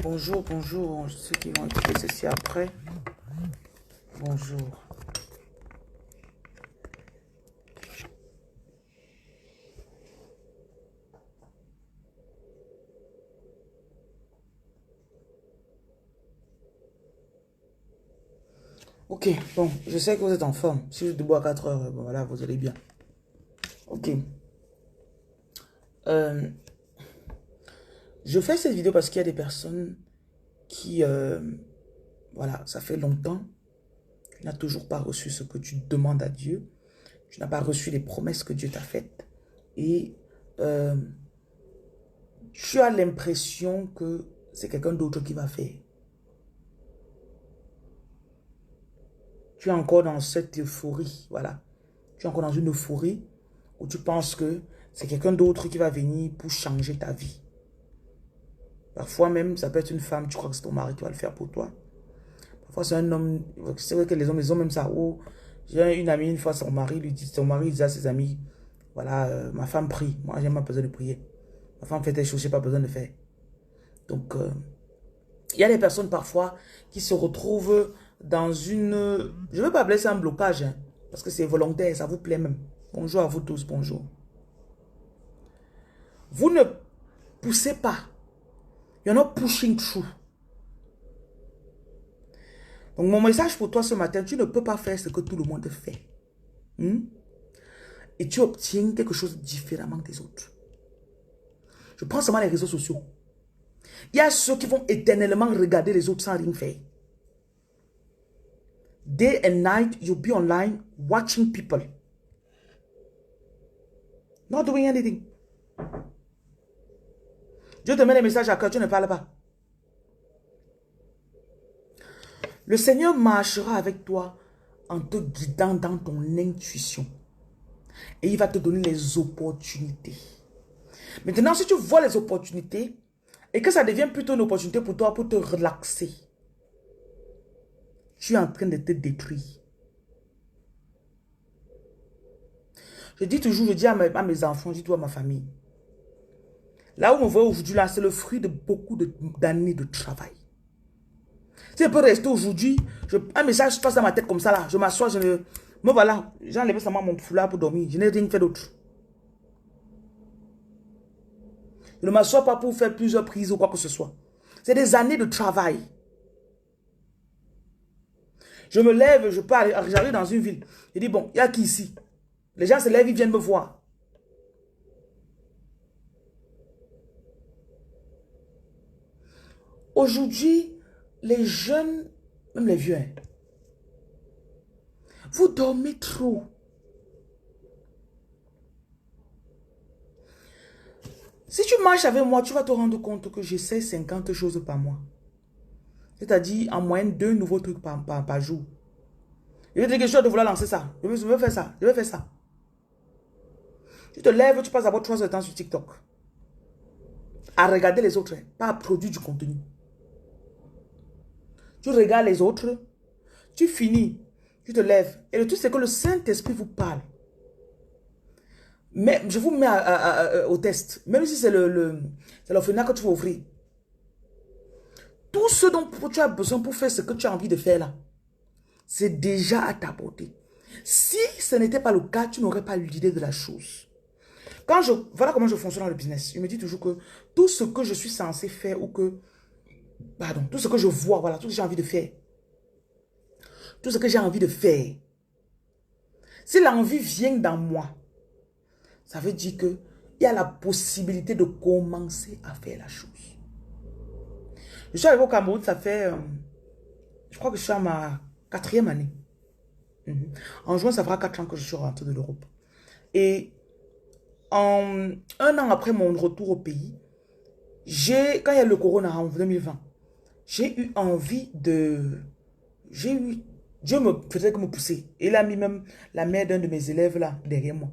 Bonjour, bonjour. Ceux qui vont écouter ceci après. Bonjour. Ok, bon, je sais que vous êtes en forme. Si vous êtes debout à 4 heures, bon, voilà, vous allez bien. Ok. Euh, je fais cette vidéo parce qu'il y a des personnes qui, voilà, ça fait longtemps. Tu n'as toujours pas reçu ce que tu demandes à Dieu. Tu n'as pas reçu les promesses que Dieu t'a faites. Et euh, tu as l'impression que c'est quelqu'un d'autre qui va faire. Tu es encore dans cette euphorie, voilà. Tu es encore dans une euphorie où tu penses que c'est quelqu'un d'autre qui va venir pour changer ta vie. Parfois même, ça peut être une femme, tu crois que c'est ton mari qui va le faire pour toi. Parfois, c'est un homme, c'est vrai que les hommes, ils ont même ça. Oh, j'ai une amie, une fois, son mari dit à ses amis, voilà, ma femme prie, moi, j'ai pas besoin de prier. Ma femme fait des choses, j'ai pas besoin de faire. Donc, il y a des personnes parfois qui se retrouvent dans une... Je ne veux pas appeler ça un blocage, hein, parce que c'est volontaire, ça vous plaît même. Bonjour à vous tous, bonjour. Vous ne poussez pas. You're not pushing through. Donc mon message pour toi ce matin, tu ne peux pas faire ce que tout le monde fait. Et tu obtiens quelque chose différemment des autres. Je prends seulement les réseaux sociaux. Il y a ceux qui vont éternellement regarder les autres sans rien faire. Day and night, you'll be online watching people. Not doing anything. Dieu te met les messages à cœur, tu ne parles pas. Le Seigneur marchera avec toi en te guidant dans ton intuition. Et il va te donner les opportunités. Maintenant, si tu vois les opportunités et que ça devient plutôt une opportunité pour toi pour te relaxer, tu es en train de te détruire. Je dis toujours, je dis à mes enfants, je dis à ma famille, là où on me voit aujourd'hui, là, c'est le fruit de beaucoup d'années de travail. Si je peux rester aujourd'hui, un message passe dans ma tête comme ça, là, je m'assois, me voilà, j'ai enlevé seulement mon foulard pour dormir, je n'ai rien fait d'autre. Je ne m'assois pas pour faire plusieurs prises ou quoi que ce soit. C'est des années de travail. Je me lève, j'arrive dans une ville. Je dis, bon, il y a qui ici? Les gens se lèvent, ils viennent me voir. Aujourd'hui, les jeunes, même les vieux, hein, vous dormez trop. Si tu marches avec moi, tu vas te rendre compte que j'essaie 50 choses par mois. C'est-à-dire en moyenne 2 nouveaux trucs par jour. Je vais te dire que je dois vouloir lancer ça. Je veux faire ça. Je vais faire ça. Tu te lèves, tu passes d'abord 3 heures de temps sur TikTok. À regarder les autres, pas à produire du contenu. Tu regardes les autres, tu finis, tu te lèves. Et le truc, c'est que le Saint-Esprit vous parle. Mais je vous mets au test. Même si c'est l'orphelinat que tu vas ouvrir. Tout ce dont tu as besoin pour faire ce que tu as envie de faire là, c'est déjà à ta portée. Si ce n'était pas le cas, tu n'aurais pas eu l'idée de la chose. Voilà comment je fonctionne dans le business. Je me dis toujours que tout ce que je suis censé faire ou que... Pardon, tout ce que je vois, voilà, tout ce que j'ai envie de faire. Tout ce que j'ai envie de faire. Si l'envie vient dans moi, ça veut dire qu'il y a la possibilité de commencer à faire la chose. Je suis arrivé au Cameroun, ça fait... je crois que je suis à ma 4e année. En juin, ça fera 4 ans que je suis rentrée de l'Europe. Et un an après mon retour au pays, quand il y a le corona en 2020, j'ai eu envie de... Dieu me faisait que me pousser. Et il a mis même la mère d'un de mes élèves là, derrière moi.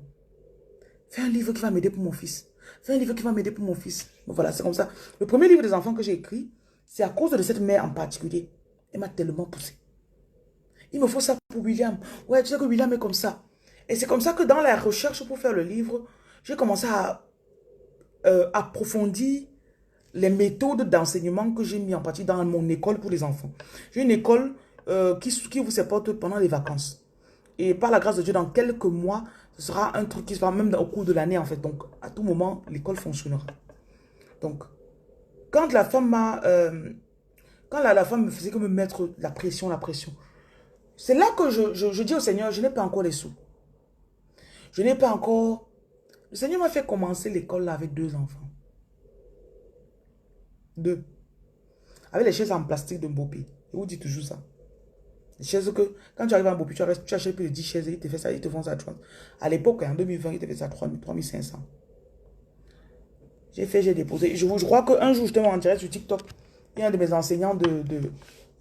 Fais un livre qui va m'aider pour mon fils. Fais un livre qui va m'aider pour mon fils. Voilà, c'est comme ça. Le premier livre des enfants que j'ai écrit, c'est à cause de cette mère en particulier. Elle m'a tellement poussé. Il me faut ça pour William. Ouais, tu sais que William est comme ça. Et c'est comme ça que dans la recherche pour faire le livre, j'ai commencé à approfondir les méthodes d'enseignement que j'ai mis en pratique dans mon école pour les enfants. J'ai une école qui vous supporte pendant les vacances. Et par la grâce de Dieu, dans quelques mois, ce sera un truc qui se fera même au cours de l'année en fait. Donc, à tout moment, l'école fonctionnera. Donc, quand la femme m'a... quand la femme me faisait que me mettre la pression, c'est là que je dis au Seigneur, je n'ai pas encore les sous. Je n'ai pas encore... Le Seigneur m'a fait commencer l'école là avec 2 enfants. 2. Avec les chaises en plastique de Mbopi. Je vous dis toujours ça. Les chaises que, quand tu arrives en Mbopi, tu achètes plus de 10 chaises et ils te font ça, ils te font ça. À l'époque, en 2020, ils te faisaient ça à 3500. J'ai fait, j'ai déposé. Je crois qu'un jour, j'étais en direct sur TikTok. Il y a un de mes enseignants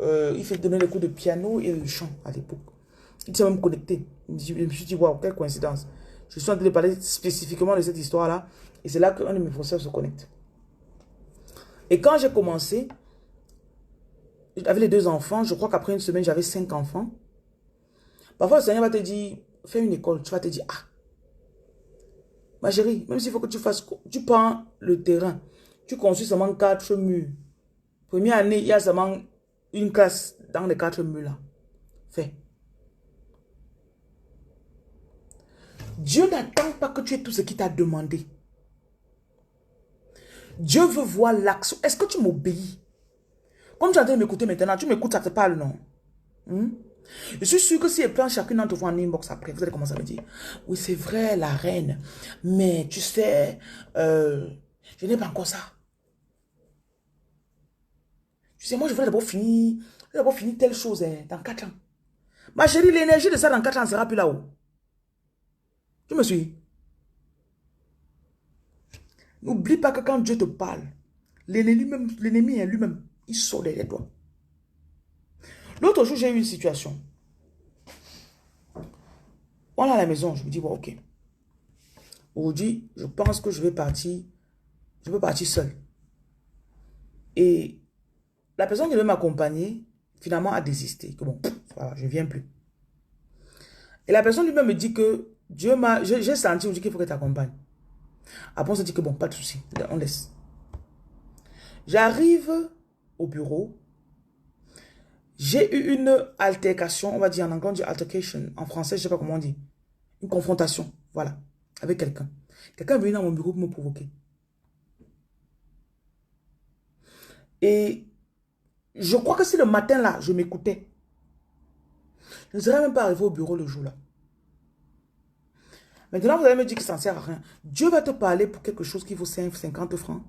il fait donner les cours de piano et de chant à l'époque. Il s'est même connecté. Je me suis dit, waouh, quelle coïncidence. Je suis en train de parler spécifiquement de cette histoire-là. Et c'est là qu'un de mes professeurs se connecte. Et quand j'ai commencé, j'avais les 2 enfants. Je crois qu'après une semaine, j'avais 5 enfants. Parfois, le Seigneur va te dire, fais une école. Tu vas te dire, ah, ma chérie, même s'il faut que tu fasses, tu prends le terrain. Tu construis seulement 4 murs. Première année, il y a seulement une classe dans les 4 murs là. Fais. Dieu n'attend pas que tu aies tout ce qu'il t'a demandé. Dieu veut voir l'action. Est-ce que tu m'obéis? Comme tu es en train de m'écouter maintenant, tu m'écoutes, ça te parle, non? Je suis sûr que si je prends chacune d'entre vous en inbox après, vous allez commencer à me dire, oui, c'est vrai, la reine, mais tu sais, je n'ai pas encore ça. Tu sais, moi, je voudrais d'abord finir telle chose dans 4 ans. Ma chérie, l'énergie de ça dans 4 ans ne sera plus là-haut. Tu me suis? N'oublie pas que quand Dieu te parle, l'ennemi lui-même, il sort derrière toi. L'autre jour, j'ai eu une situation. On est à la maison, je me dis, bon, ok. Aujourd'hui, je pense que je peux partir seule. Et la personne qui devait m'accompagner, finalement, a désisté. Que bon, voilà, je ne viens plus. Et la personne lui-même me dit que Dieu m'a... J'ai senti aujourd'hui qu'il faut que tu t'accompagnes. Après, on se dit que bon, pas de souci, on laisse. J'arrive au bureau. J'ai eu une altercation, on va dire en anglais, on dit altercation. En français, je ne sais pas comment on dit. Une confrontation, voilà, avec quelqu'un. Quelqu'un est venu dans mon bureau pour me provoquer. Et je crois que si le matin là, je m'écoutais, je ne serais même pas arrivé au bureau le jour là. Maintenant, vous allez me dire que ça ne sert à rien. Dieu va te parler pour quelque chose qui vaut 50 francs.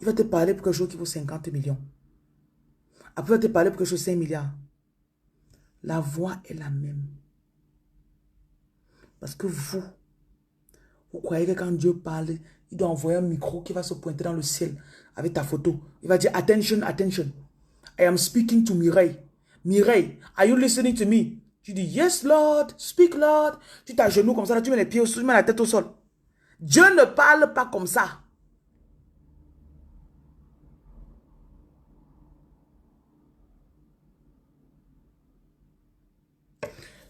Il va te parler pour quelque chose qui vaut 50 millions. Après, il va te parler pour quelque chose de 5 milliards. La voix est la même. Parce que vous croyez que quand Dieu parle, il doit envoyer un micro qui va se pointer dans le ciel avec ta photo. Il va dire, attention, attention. I am speaking to Mireille. Mireille, are you listening to me? Tu dis, yes, Lord, speak, Lord. Tu t'agenouilles comme ça, là, tu mets les pieds au sol, tu mets la tête au sol. Dieu ne parle pas comme ça.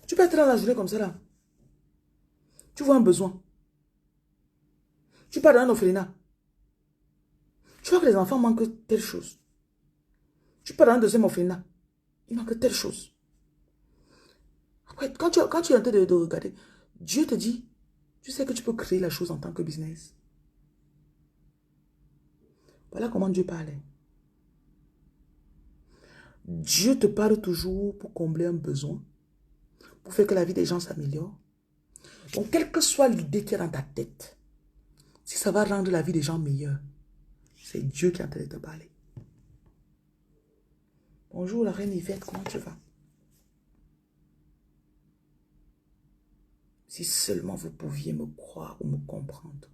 Tu peux être dans la journée comme ça, là. Tu vois un besoin. Tu pars dans un orphelinat. Tu vois que les enfants manquent telle chose. Tu pars dans un deuxième orphelinat. Il manque telle chose. Après, quand tu es en train de regarder, Dieu te dit, tu sais que tu peux créer la chose en tant que business. Voilà comment Dieu parlait. Dieu te parle toujours pour combler un besoin, pour faire que la vie des gens s'améliore. Donc, quelle que soit l'idée qu'il y a dans ta tête, si ça va rendre la vie des gens meilleure, c'est Dieu qui est en train de te parler. Bonjour la reine Yvette, comment tu vas? Si seulement vous pouviez me croire ou me comprendre.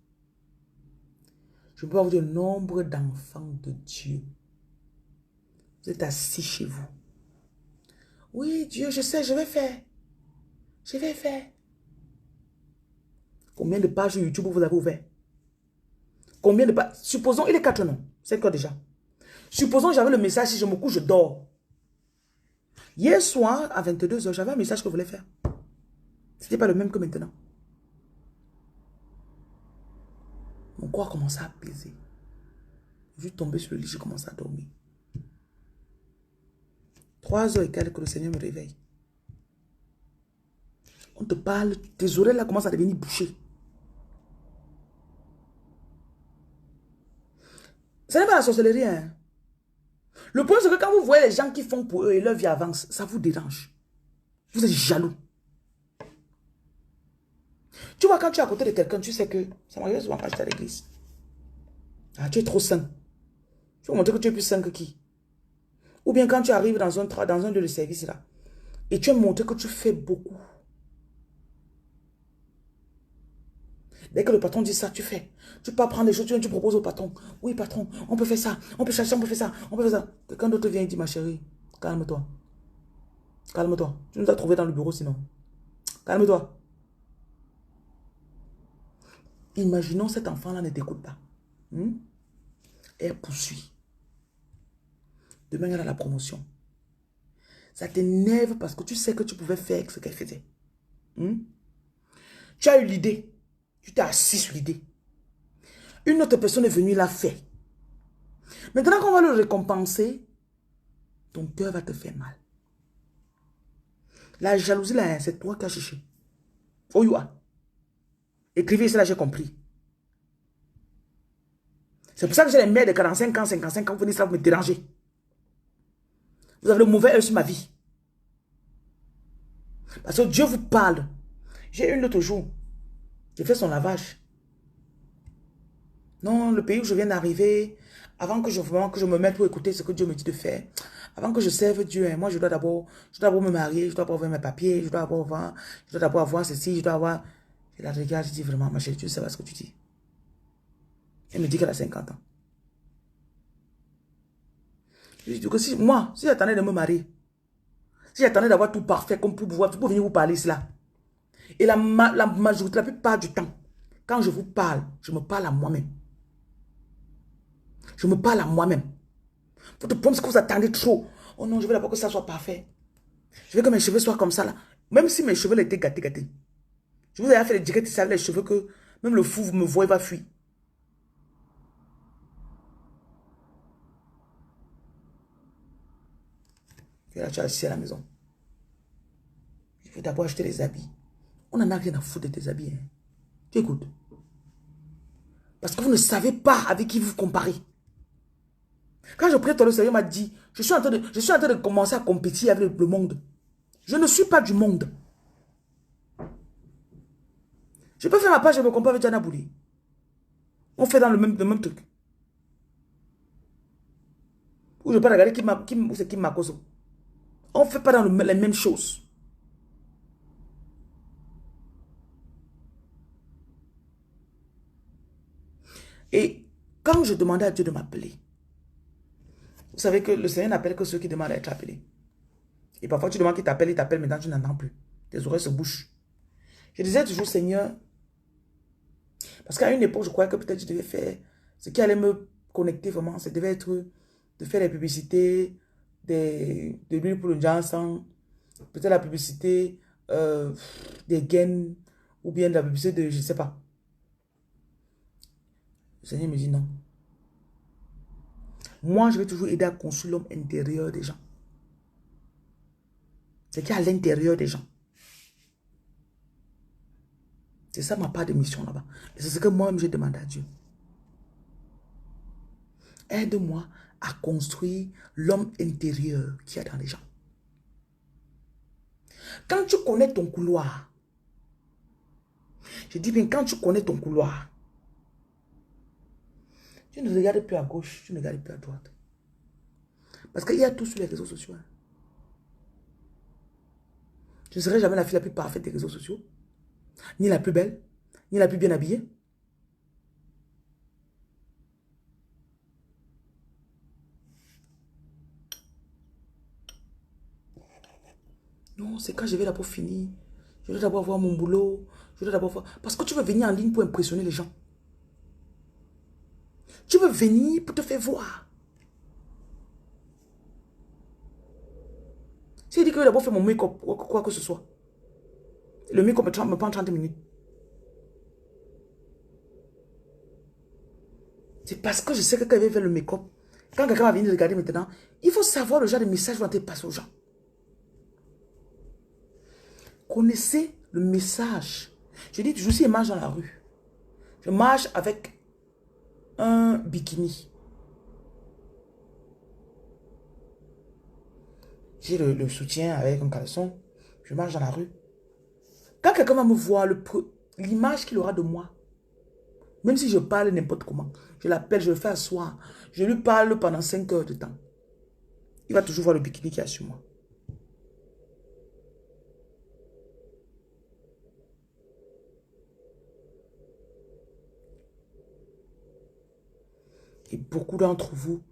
Je peux vous dire le nombre d'enfants de Dieu. Vous êtes assis chez vous. Oui, Dieu, je sais, je vais faire. Je vais faire. Combien de pages YouTube vous avez ouvert? Combien de pages? Supposons, il est 4 non. C'est quoi déjà? Supposons j'avais le message, si je me couche, je dors. Hier soir, à 22 h, j'avais un message que je voulais faire. Ce n'était pas le même que maintenant. Mon corps commençait à peser. Je suis tombée sur le lit, j'ai commencé à dormir. 3 heures et quelques que le Seigneur me réveille. On te parle, tes oreilles là commencent à devenir bouchées. Ce n'est pas la sorcellerie, hein. Le point, c'est que quand vous voyez les gens qui font pour eux et leur vie avance, ça vous dérange. Vous êtes jaloux. Tu vois, quand tu es à côté de quelqu'un, tu sais que... Ça m'arrive souvent quand j'étais à l'église. Ah, tu es trop sain. Tu vas montrer que tu es plus sain que qui? Ou bien quand tu arrives dans un lieu de service là, et tu as montré que tu fais beaucoup. Dès que le patron dit ça, tu fais. Tu peux prendre des choses, tu proposes au patron. Oui, patron, on peut faire ça, on peut faire ça, on peut faire ça, on peut faire ça. Quelqu'un d'autre vient et dit, ma chérie, calme-toi. Calme-toi. Tu nous as trouvé dans le bureau sinon. Calme-toi. Imaginons cet enfant-là ne t'écoute pas. Elle poursuit. Demain, elle a la promotion. Ça t'énerve parce que tu sais que tu pouvais faire ce qu'elle faisait. Tu as eu l'idée. Tu t'es assis sur l'idée. Une autre personne est venue la faire. Maintenant qu'on va le récompenser, ton cœur va te faire mal. La jalousie, là, c'est toi qui as cherché. Oh, you are. Écrivez ça, là, j'ai compris. C'est pour ça que j'ai les mères de 45 ans, 55 ans, vous venez ça, vous me dérangez. Vous avez le mauvais œil sur ma vie. Parce que Dieu vous parle. J'ai une l'autre jour. J'ai fait son lavage. Non, le pays où je viens d'arriver, avant que je me mette pour écouter ce que Dieu me dit de faire, avant que je serve Dieu, moi je dois d'abord me marier, je dois d'abord avoir mes papiers, je dois d'abord avoir ceci, je dois avoir... Je la regarde, je dis vraiment, ma chérie, tu ne sais pas ce que tu dis. Elle me dit qu'elle a 50 ans. Je dis que si j'attendais de me marier, si j'attendais d'avoir tout parfait comme pour pouvoir venir vous parler cela, et la majorité, la plupart du temps, quand je vous parle, je me parle à moi-même. Je me parle à moi-même. Votre problème, c'est que vous attendez trop. Oh non, je veux d'abord que ça soit parfait. Je veux que mes cheveux soient comme ça là. Même si mes cheveux étaient gâtés. Je vous ai fait les directs ici avec les cheveux que même le fou, vous me voyez, va fuir. Et là, tu as assis à la maison. Je veux d'abord acheter les habits. On n'en a rien à foutre de tes habits. Hein. Tu écoutes. Parce que vous ne savez pas avec qui vous comparez. Quand je prie, le Seigneur m'a dit, je suis en train de commencer à compétir avec le monde. Je ne suis pas du monde. Je peux faire ma page, je me compare avec Diana Bouli. On fait dans le même truc. Ou je peux regarder c'est qui m'a causé. On ne fait pas dans les mêmes choses. Et quand je demandais à Dieu de m'appeler, vous savez que le Seigneur n'appelle que ceux qui demandent à être appelés. Et parfois tu demandes qu'il t'appelle, il t'appelle, maintenant tu n'entends plus. Tes oreilles se bouchent. Je disais toujours, Seigneur, parce qu'à une époque, je croyais que peut-être je devais faire, ce qui allait me connecter vraiment, ça devait être de faire des publicités, de l'huile pour le Johnson, peut-être la publicité des gains, ou bien de la publicité de, je ne sais pas. Le Seigneur me dit non. Moi, je vais toujours aider à construire l'homme intérieur des gens. C'est qui est à l'intérieur des gens. C'est ça ma part de mission là-bas. Et c'est ce que moi-même j'ai demandé à Dieu. Aide-moi à construire l'homme intérieur qu'il y a dans les gens. Quand tu connais ton couloir, je dis bien quand tu connais ton couloir, tu ne regardes plus à gauche, tu ne regardes plus à droite. Parce qu'il y a tout sur les réseaux sociaux. Je ne serai jamais la fille la plus parfaite des réseaux sociaux. Ni la plus belle, ni la plus bien habillée. Non, c'est quand je vais d'abord finir. Je dois d'abord voir mon boulot. Je dois d'abord voir... Parce que tu veux venir en ligne pour impressionner les gens. Tu veux venir pour te faire voir. Si il dit que je vais d'abord faire mon make-up, quoi que ce soit. Le make-up me prend 30 minutes. C'est parce que je sais que quand il va faire le make-up, quand quelqu'un va venir regarder maintenant, il faut savoir le genre de message que vous allez passer aux gens. Connaissez le message. Je dis toujours, si je marche dans la rue, je marche avec un bikini. J'ai le soutien avec un caleçon. Je marche dans la rue. Quand quelqu'un va me voir, l'image qu'il aura de moi, même si je parle n'importe comment, je l'appelle, je le fais asseoir, je lui parle pendant 5 heures de temps. Il va toujours voir le bikini qu'il y a sur moi. Et beaucoup d'entre vous,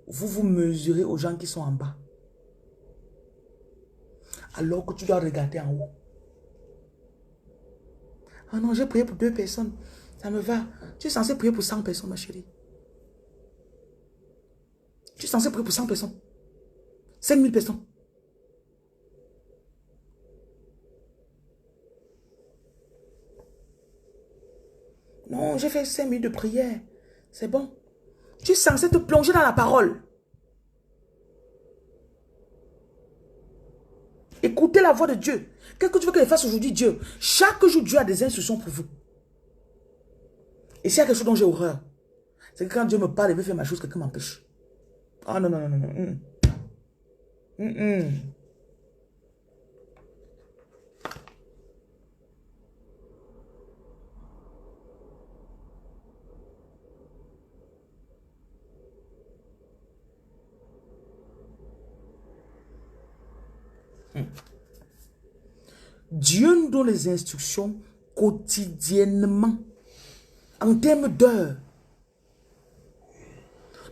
vous mesurez aux gens qui sont en bas. Alors que tu dois regarder en haut. Ah non, j'ai prié pour 2 personnes. Ça me va. Tu es censé prier pour 100 personnes, ma chérie. Tu es censé prier pour 100 personnes. 5000 personnes. Non, j'ai fait 5 minutes de prière. C'est bon. Tu es censé te plonger dans la parole. Écoutez la voix de Dieu. Qu'est-ce que tu veux qu'il fasse aujourd'hui, Dieu? Chaque jour, Dieu a des instructions pour vous. Et s'il y a quelque chose dont j'ai horreur, c'est que quand Dieu me parle, il veut faire ma chose, quelqu'un m'empêche. Ah non, non, non, non, non. Dieu nous donne les instructions quotidiennement, en termes d'heures.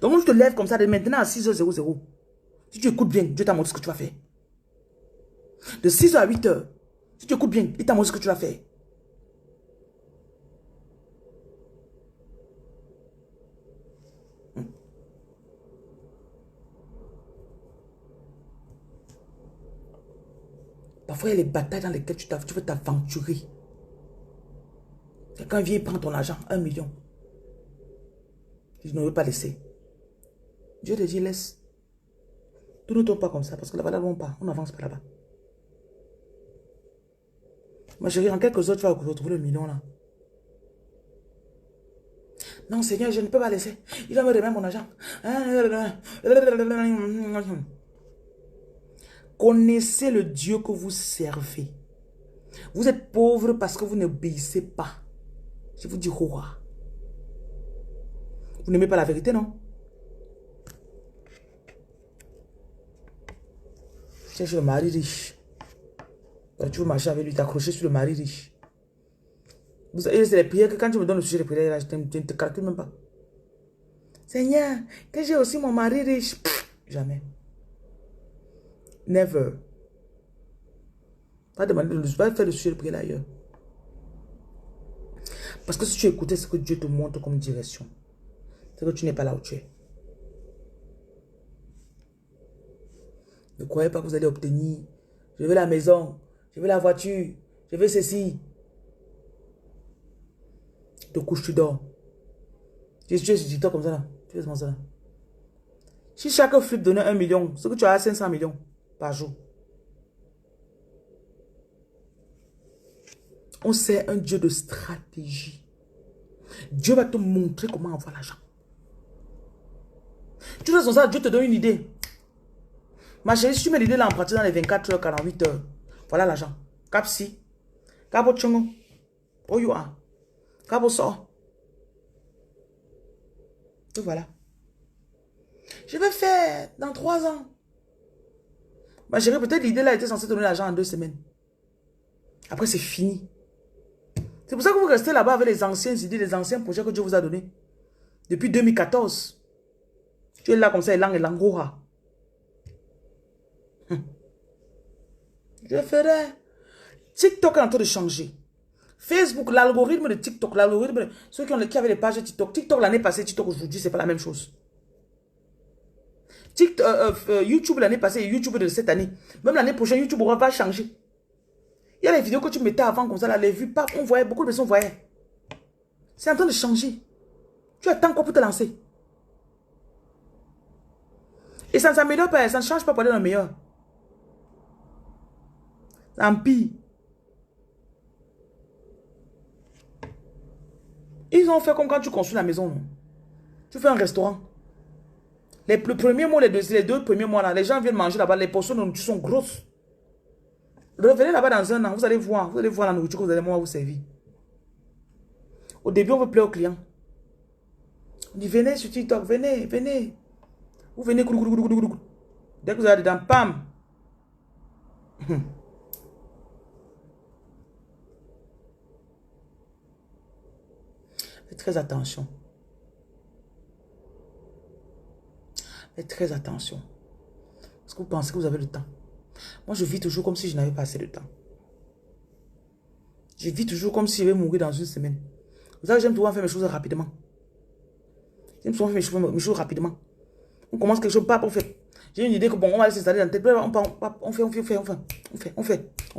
Donc, je te lève comme ça, de maintenant à 6h00. Si tu écoutes bien, Dieu t'a montré ce que tu vas faire. De 6h à 8h, si tu écoutes bien, il t'a montré ce que tu vas faire. Parfois, il y a les batailles dans lesquelles tu veux t'aventurer. Quelqu'un vient prendre ton argent, 1 million. Je ne veux pas laisser. Dieu te dit, laisse. Tout ne tombe pas comme ça, parce que là-bas, on n'avance pas là-bas. Ma chérie, en quelques heures, tu vas retrouver le million là. Non, Seigneur, je ne peux pas laisser. Il va me remettre mon argent. Connaissez le Dieu que vous servez. Vous êtes pauvre parce que vous n'obéissez pas. Je vous dis, roi. Vous n'aimez pas la vérité, non? Cherche le mari riche. Tu veux marcher avec lui, t'accrocher sur le mari riche. C'est les prières que quand tu me donnes le sujet de prière, je ne te calcule même pas. Seigneur, que j'ai aussi mon mari riche. Jamais. Never. Va faire le sujet de prière ailleurs. Parce que si tu écoutais ce que Dieu te montre comme direction, c'est que tu n'es pas là où tu es. Ne croyez pas que vous allez obtenir. Je veux la maison, je veux la voiture, je veux ceci. Tu te couches, tu dors. Tu es sur TikTok comme ça là. Tu fais ça là. Si chaque flip donnait 1 million, c'est que tu as 500 millions par jour. On sait un Dieu de stratégie. Dieu va te montrer comment avoir l'argent. Tu fais ça, Dieu te donne une idée. Ma chérie, si tu mets l'idée là en pratique dans les 24 heures, 48 heures, voilà l'argent. Capsi. Cabo Tchongo. Oh you are. Cabo sort. Et voilà. Je vais faire dans 3 ans. Ma chérie, peut-être l'idée là était censée te donner l'argent en 2 semaines. Après, c'est fini. C'est pour ça que vous restez là-bas avec les anciennes idées, les anciens projets que Dieu vous a donnés. Depuis 2014. Tu es là comme ça, et langoura. Je ferai. TikTok est en train de changer. Facebook, l'algorithme de TikTok, l'algorithme de ceux qui avaient les pages TikTok. TikTok l'année passée, TikTok aujourd'hui, c'est pas la même chose. YouTube l'année passée et YouTube de cette année. Même l'année prochaine, YouTube va changer. Il y a les vidéos que tu mettais avant comme ça, là, les vues, pas, on voyait, beaucoup de personnes voyaient. C'est en train de changer. Tu attends quoi pour te lancer? Et ça ne s'améliore pas, ça ne change pas pour aller dans le meilleur. Ça empire. Ils ont fait comme quand tu construis la maison. Non? Tu fais un restaurant. Le premier mois, les deux premiers mois, là, les gens viennent manger là-bas. Les portions de nourriture sont grosses. Revenez là-bas dans un an, vous allez voir la nourriture que vous allez moi vous servir. Au début, on veut plaire aux clients. On dit, venez sur TikTok, venez, venez. Vous venez, dès que vous allez dedans, pam. Faites très attention. Faites très attention. Est-ce que vous pensez que vous avez le temps? Moi, je vis toujours comme si je n'avais pas assez de temps. Je vis toujours comme si je vais mourir dans une semaine. Vous savez, j'aime toujours faire mes choses rapidement. J'aime souvent faire mes choses rapidement. On commence quelque chose, pas on fait. J'ai une idée que bon, on va aller s'installer dans la tête. On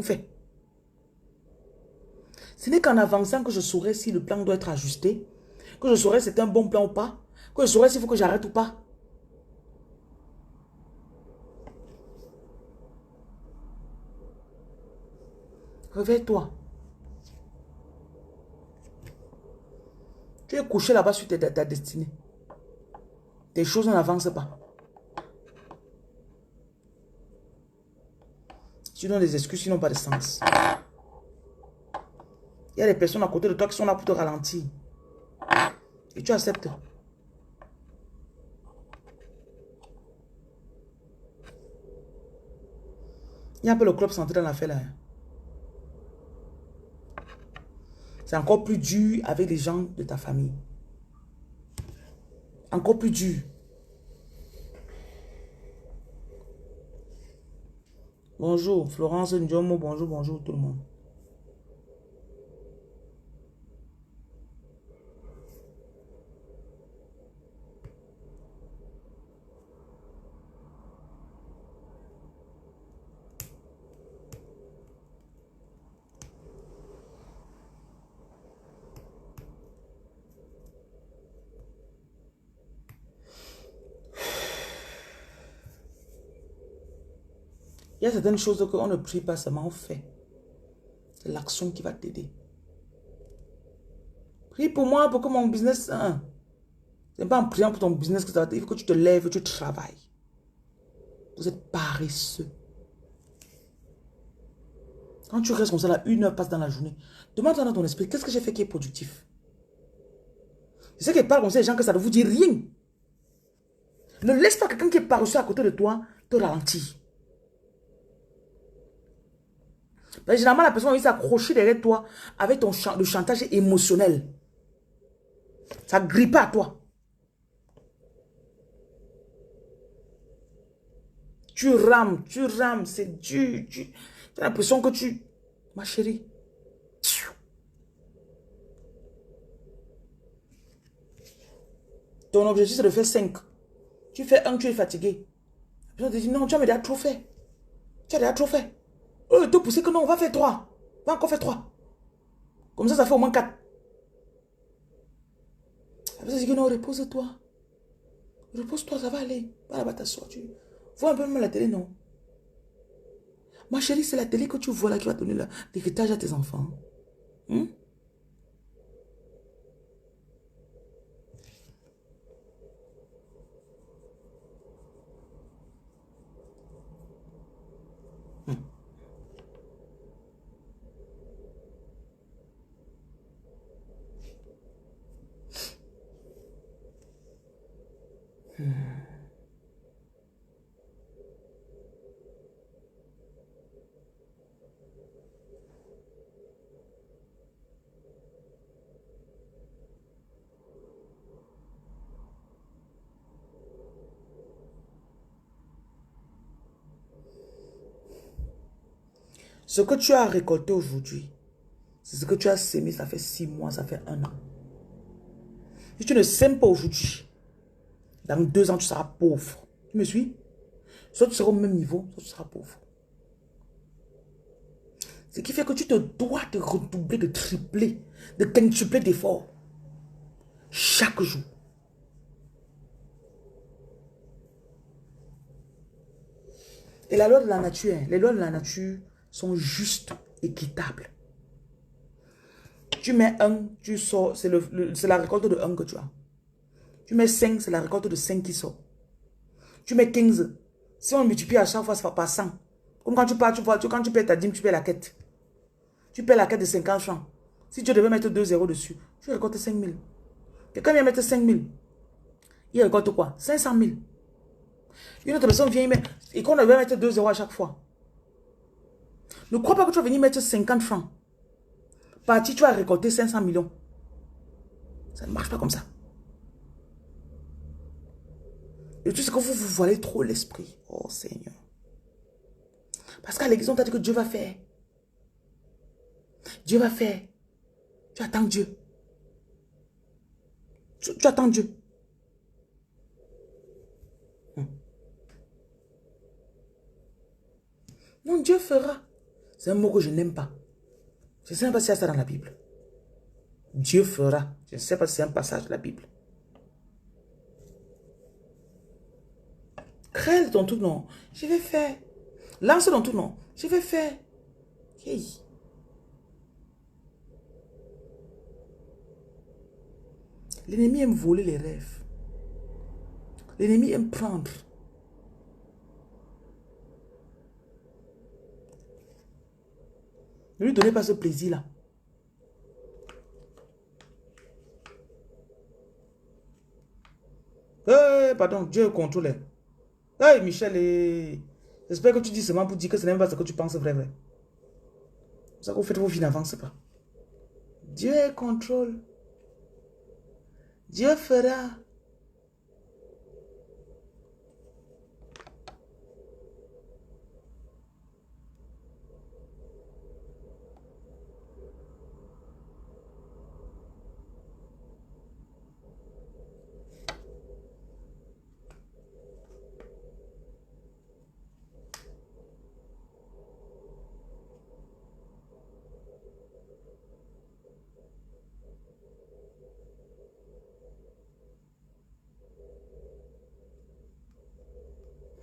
fait. Ce n'est qu'en avançant que je saurai si le plan doit être ajusté, que je saurai si c'est un bon plan ou pas, que je saurai s'il faut que j'arrête ou pas. Réveille-toi. Tu es couché là-bas sur ta destinée. Tes choses n'avancent pas. Tu donnes des excuses qui n'ont pas de sens. Il y a des personnes à côté de toi qui sont là pour te ralentir. Et tu acceptes. Il y a un peu le club santé dans l'affaire là. C'est encore plus dur avec les gens de ta famille. Encore plus dur. Bonjour, Florence Ndiomo, bonjour tout le monde. Il y a certaines choses qu'on ne prie pas seulement, on fait. C'est l'action qui va t'aider. Prie pour moi, pour que mon business... Hein, c'est pas en priant pour ton business que ça va t'aider. Il faut que tu te lèves, tu travailles. Vous êtes paresseux. Quand tu restes comme ça, là, 1 heure passe dans la journée. Demande-toi dans ton esprit, qu'est-ce que j'ai fait qui est productif? Je sais qu'il parle comme ça, les gens que ça ne vous dit rien. Ne laisse pas quelqu'un qui est paresseux à côté de toi te ralentir. Généralement, la personne va s'accrocher derrière toi avec le chantage émotionnel. Ça ne grille pas à toi. Tu rames, c'est dur. Tu as l'impression que tu... Ma chérie. Ton objectif, c'est de faire 5. Tu fais 1, tu es fatigué. La personne te dit, non, tu as déjà trop fait. Tu as déjà trop fait. Te pousser que non, on va faire 3. On va encore faire 3. Comme ça fait au moins 4. La personne dit que non, repose-toi. Repose-toi, ça va aller. Va là-bas t'asseoir. Tu vois un peu même la télé, non? Ma chérie, c'est la télé que tu vois là qui va donner l'héritage à tes enfants. Hmm? Ce que tu as récolté aujourd'hui, c'est ce que tu as sémé, ça fait 6 mois, ça fait 1 an. Si tu ne sèmes pas aujourd'hui, dans 2 ans, tu seras pauvre. Tu me suis? Soit tu seras au même niveau, soit tu seras pauvre. Ce qui fait que tu te dois de redoubler, de tripler, de quintupler d'efforts. Chaque jour. Et la loi de la nature, hein, les lois de la nature sont justes, équitables. Tu mets un, tu sors, c'est la récolte de un que tu as. Tu mets 5, c'est la récolte de 5 qui sort. Tu mets 15. Si on multiplie à chaque fois, ça va par 100. Comme quand tu pars, tu vois, quand tu paies ta dîme, tu paies la quête. Tu paies la quête de 50 francs. Si tu devais mettre 2 zéros dessus, tu récoltes 5 000. Quelqu'un vient mettre 5 000. Il récolte quoi? 500 000. Une autre personne vient y mettre. Et qu'on devait mettre 2 zéros à chaque fois. Ne crois pas que tu vas venir mettre 50 francs. Parti, tu vas récolter 500 millions. Ça ne marche pas comme ça. Et tu sais que vous voilez trop l'esprit. Oh Seigneur. Parce qu'à l'église, on t'a dit que Dieu va faire. Dieu va faire. Tu attends Dieu. Tu attends Dieu. Non, Dieu fera. C'est un mot que je n'aime pas. Je ne sais pas s'il y a ça dans la Bible. Dieu fera. Je ne sais pas si c'est un passage de la Bible. Crée ton tout, non. Je vais faire. Lance ton tout, non. Je vais faire. Hey. L'ennemi aime voler les rêves. L'ennemi aime prendre. Ne lui donnez pas ce plaisir-là. Pardon, Dieu contrôle. Hey, Michel, j'espère que tu dis seulement pour dire que ce n'est même pas ce que tu penses vrai. C'est ça que vous faites vos vies n'avancent pas. Dieu contrôle. Dieu fera.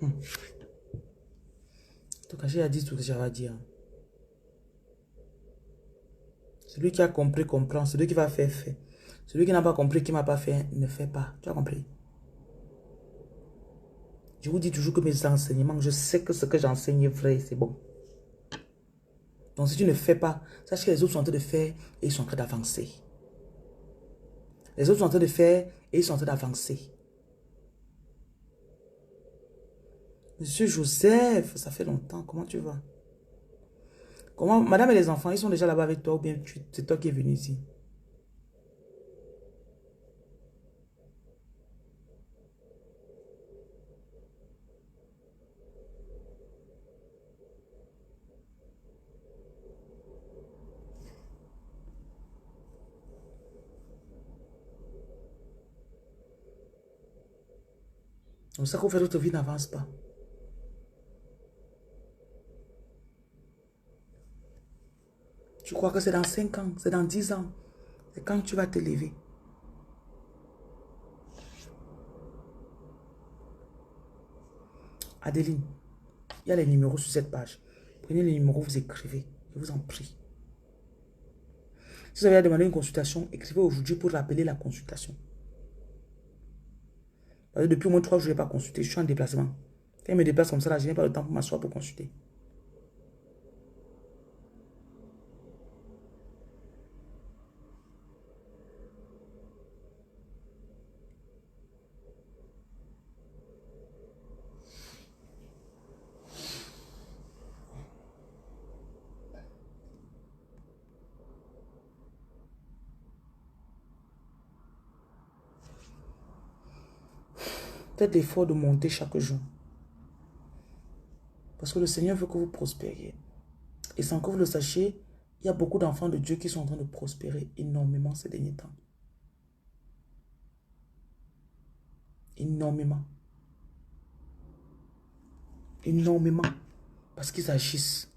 En tout cas, j'ai dit tout ce que j'avais à dire. Celui qui a compris, comprend. Celui qui va faire, fait. Celui qui n'a pas compris, qui ne m'a pas fait, ne fait pas. Tu as compris? Je vous dis toujours que mes enseignements, je sais que ce que j'enseigne est vrai, c'est bon. Donc si tu ne fais pas, sache que les autres sont en train de faire et ils sont en train d'avancer. Les autres sont en train de faire et ils sont en train d'avancer. Monsieur Joseph, ça fait longtemps, comment tu vas? Comment, madame et les enfants, ils sont déjà là-bas avec toi ou bien c'est toi qui es venu ici? Donc ça qu'on fait votre vie n'avance pas. Tu crois que c'est dans 5 ans, c'est dans 10 ans. C'est quand tu vas te lever. Adeline, il y a les numéros sur cette page. Prenez les numéros, vous écrivez. Je vous en prie. Si vous avez à demander une consultation, écrivez aujourd'hui pour rappeler la consultation. Parce que depuis au moins 3 jours, je n'ai pas consulté. Je suis en déplacement. Quand je me déplace comme ça, là, je n'ai pas le temps pour m'asseoir pour consulter. Faites l'effort de monter chaque jour. Parce que le Seigneur veut que vous prospériez. Et sans que vous le sachiez, il y a beaucoup d'enfants de Dieu qui sont en train de prospérer énormément ces derniers temps. Énormément. Énormément. Parce qu'ils agissent.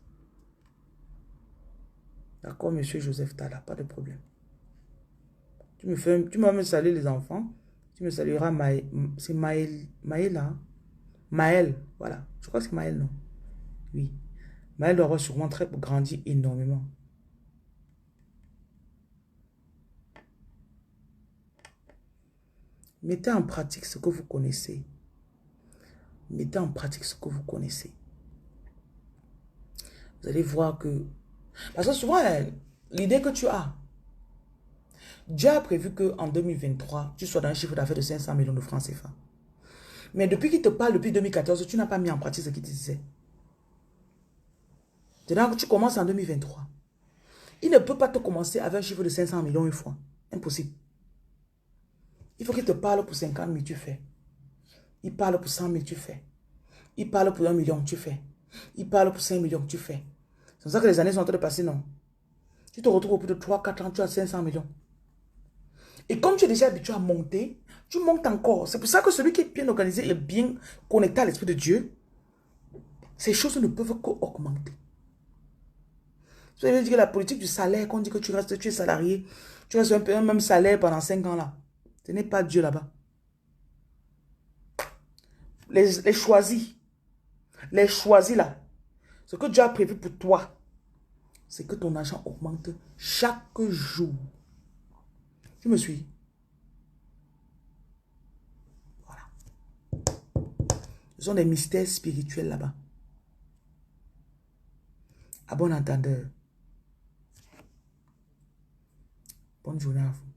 D'accord, monsieur Joseph Tala, pas de problème. Tu vas me saluer les enfants. Tu me salueras c'est Maël, Maël, voilà. Je crois que c'est Maël, non? Oui. Maël doit avoir sûrement très grandi énormément. Mettez en pratique ce que vous connaissez. Mettez en pratique ce que vous connaissez. Vous allez voir que... Parce que souvent, l'idée que tu as, Dieu a prévu qu'en 2023, tu sois dans un chiffre d'affaires de 500 millions de francs CFA. Mais depuis qu'il te parle, depuis 2014, tu n'as pas mis en pratique ce qu'il te disait. Maintenant que tu commences en 2023, il ne peut pas te commencer avec un chiffre de 500 millions une fois. Impossible. Il faut qu'il te parle pour 50 000, tu fais. Il parle pour 100 000, tu fais. Il parle pour 1 million, tu fais. Il parle pour 5 millions, tu fais. C'est pour ça que les années sont en train de passer, non? Tu te retrouves au bout de 3-4 ans, tu as 500 millions. Et comme tu es déjà habitué à monter, tu montes encore. C'est pour ça que celui qui est bien organisé et bien connecté à l'Esprit de Dieu, ces choses ne peuvent qu'augmenter. Vous avez dit que la politique du salaire, qu'on dit que tu es salarié, tu restes un peu un même salaire pendant 5 ans là. Ce n'est pas Dieu là-bas. Les choisis là, ce que Dieu a prévu pour toi, c'est que ton argent augmente chaque jour. Tu me suis? Voilà. Ce sont des mystères spirituels là-bas. À bon entendeur. Bonne journée à vous.